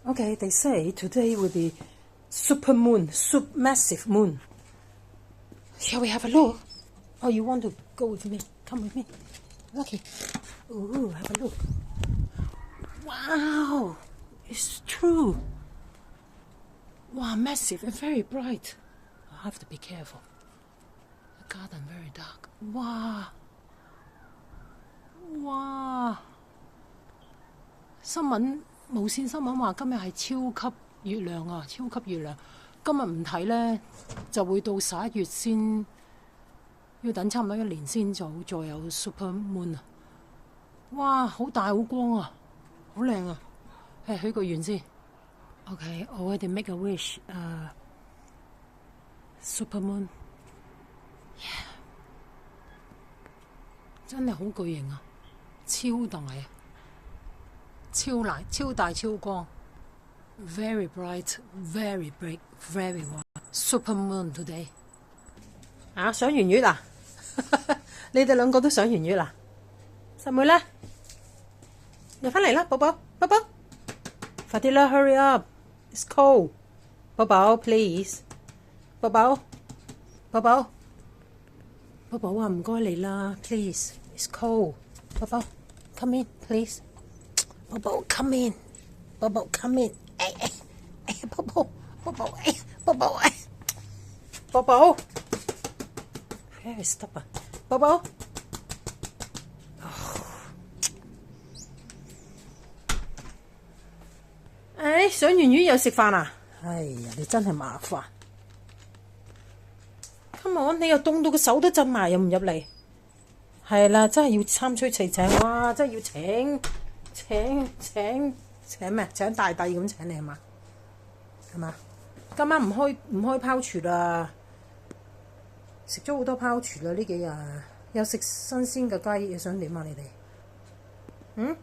Okay, they say today will be super moon, massive moon. Shall we have a look? Oh, you want to go with me? Come with me. Okay. Ooh, have a look. Wow, it's true. Wow, massive and very bright. I have to be careful. The garden very dark. Wow. Wow. 無線新聞話今日係超級月亮啊！超級月亮，今日唔睇呢，就會到11月先，要等差唔多1年先再有 super moon 啊！哇，好大好光啊，好靚啊！許個願先。Okay, already make a wish. Super moon. Yeah. 真係好巨型啊，超大啊！超大超光 ，very bright, very big, very warm. Super moon today. 啊，賞圓月啊！你哋兩個都賞圓月啦，細妹咧，入返嚟啦，寶寶，寶寶，快啲啦 ，hurry up, it's cold. 寶寶 ，please， 寶寶，寶寶，寶寶啊，唔該你啦 ，please, it's cold. 寶寶 ，come in, please. 寶寶 come in， 寶寶 come in， 寶寶，寶寶，寶寶，寶寶 ，very stubborn， 寶寶，賞完魚又食飯啊！哎呀，你真係麻煩。Come on， 你又凍到個手都震埋，又唔入嚟。係啦，真係要參催請，哇！真係要請咩？請大帝咁請你係嘛？係嘛？今晚唔開泡廚啦，食咗好多泡廚啦呢幾日，又食新鮮嘅雞，又想點啊你哋？